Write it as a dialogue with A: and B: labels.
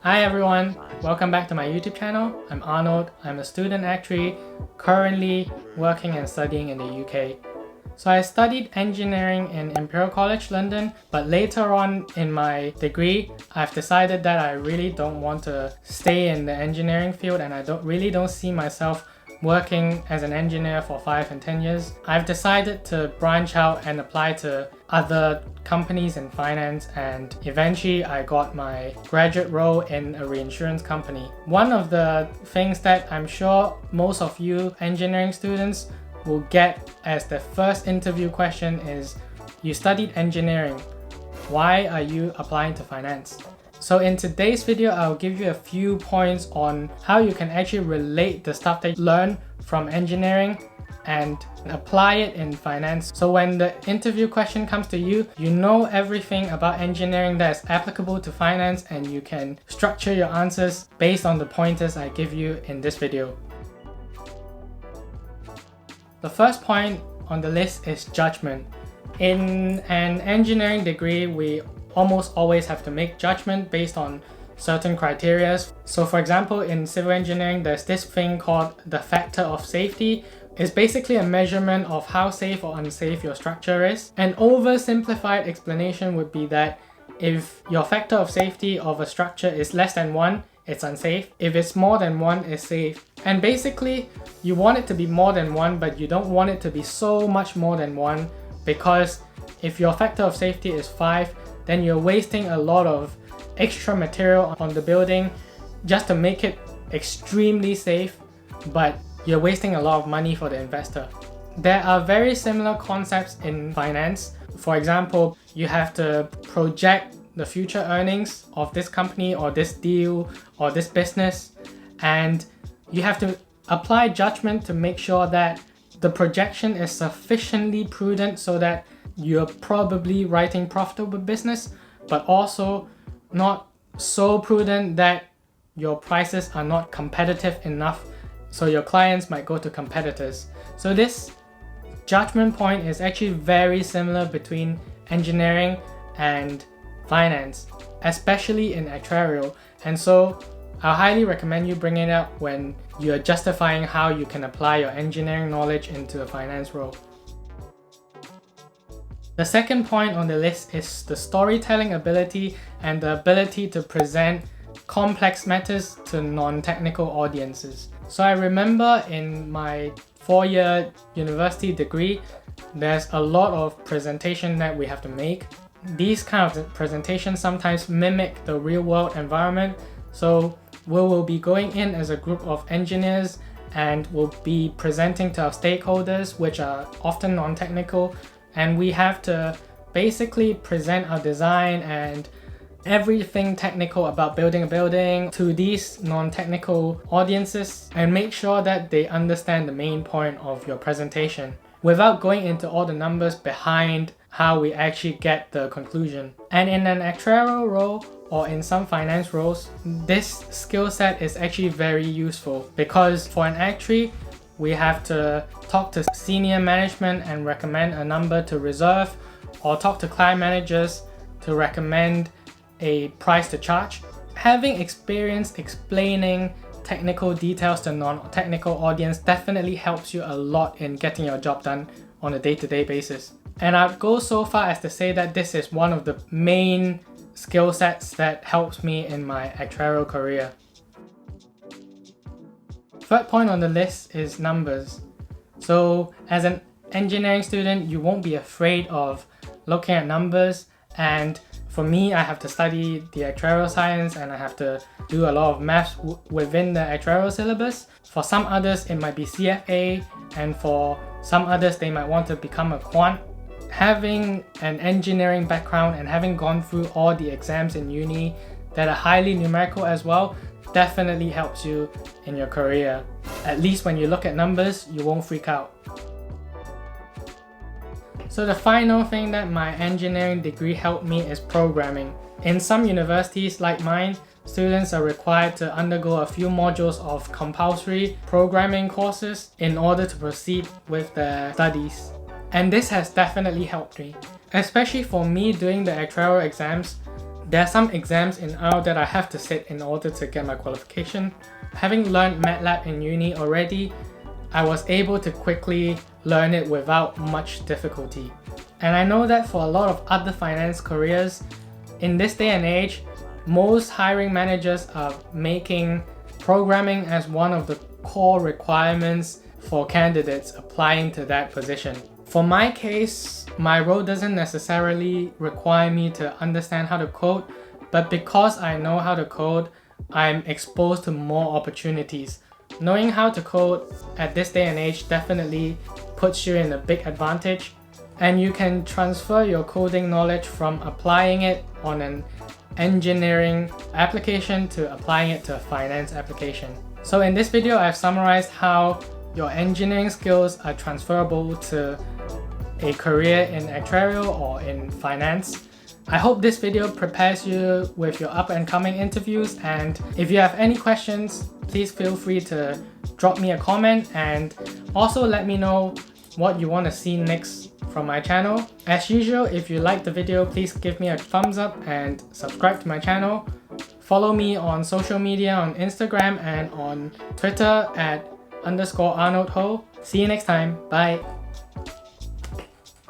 A: Hi everyone, welcome back to my YouTube channel. I'm Arnold. I'm a student actuary, currently working and studying in the UK. So I studied engineering in Imperial College London, but later on in my degree, I've decided that I really don't want to stay in the engineering field and I really don't see myself working as an engineer for 5 and 10 years. I've decided to branch out and apply to other companies in finance, and eventually I got my graduate role in a reinsurance company. One of the things that I'm sure most of you engineering students will get as the first interview question is, you studied engineering, why are you applying to finance? So in today's video, I'll give you a few points on how you can actually relate the stuff that you learn from engineering and apply it in finance. So when the interview question comes to you, you know everything about engineering that is applicable to finance and you can structure your answers based on the pointers I give you in this video. The first point on the list is judgment. In an engineering degree, we almost always have to make judgment based on certain criteria. So for example, in civil engineering, there's this thing called the factor of safety. It's basically a measurement of how safe or unsafe your structure is. An oversimplified explanation would be that if your factor of safety of a structure is less than 1, it's unsafe. If it's more than 1, it's safe. And basically, you want it to be more than 1, but you don't want it to be so much more than 1, because if your factor of safety is 5, then you're wasting a lot of extra material on the building just to make it extremely safe, but you're wasting a lot of money for the investor. There are very similar concepts in finance. For example, you have to project the future earnings of this company or this deal or this business, and you have to apply judgment to make sure that the projection is sufficiently prudent so that you're probably writing profitable business, but also not so prudent that your prices are not competitive enough, so your clients might go to competitors. So this judgment point is actually very similar between engineering and finance, especially in actuarial. And so I highly recommend you bring it up when you're justifying how you can apply your engineering knowledge into a finance role. The second point on the list is the storytelling ability and the ability to present complex matters to non-technical audiences. So I remember in my 4-year university degree, there's a lot of presentation that we have to make. These kind of presentations sometimes mimic the real world environment. So we will be going in as a group of engineers and we'll be presenting to our stakeholders, which are often non-technical, and we have to basically present our design and everything technical about building a building to these non-technical audiences and make sure that they understand the main point of your presentation without going into all the numbers behind how we actually get the conclusion. And in an actuarial role or in some finance roles, this skill set is actually very useful, because for an actuary, we have to talk to senior management and recommend a number to reserve, or talk to client managers to recommend a price to charge. Having experience explaining technical details to non-technical audience definitely helps you a lot in getting your job done on a day-to-day basis. And I'd go so far as to say that this is one of the main skill sets that helps me in my actuarial career. Third point on the list is numbers. So as an engineering student, you won't be afraid of looking at numbers, and for me, I have to study the actuarial science and I have to do a lot of maths within the actuarial syllabus. For some others, it might be CFA, and for some others, they might want to become a quant. Having an engineering background and having gone through all the exams in uni that are highly numerical as well definitely helps you in your career. At least when you look at numbers, you won't freak out. So the final thing that my engineering degree helped me is programming. In some universities like mine, students are required to undergo a few modules of compulsory programming courses in order to proceed with their studies. And this has definitely helped me. Especially for me doing the actuarial exams, There are some exams in IELTS that I have to sit in order to get my qualification. Having learned MATLAB in uni already, I was able to quickly learn it without much difficulty. And I know that for a lot of other finance careers, in this day and age, most hiring managers are making programming as one of the core requirements for candidates applying to that position. For my case, my role doesn't necessarily require me to understand how to code, but because I know how to code, I'm exposed to more opportunities. Knowing how to code at this day and age definitely puts you in a big advantage, and you can transfer your coding knowledge from applying it on an engineering application to applying it to a finance application. So in this video, I've summarized how your engineering skills are transferable to a career in actuarial or in finance. I hope this video prepares you with your up and coming interviews, and if you have any questions, please feel free to drop me a comment and also let me know what you want to see next from my channel. As usual, if you liked the video, please give me a thumbs up and subscribe to my channel. Follow me on social media on Instagram and on Twitter at _Arnold Ho. See you next time. Bye.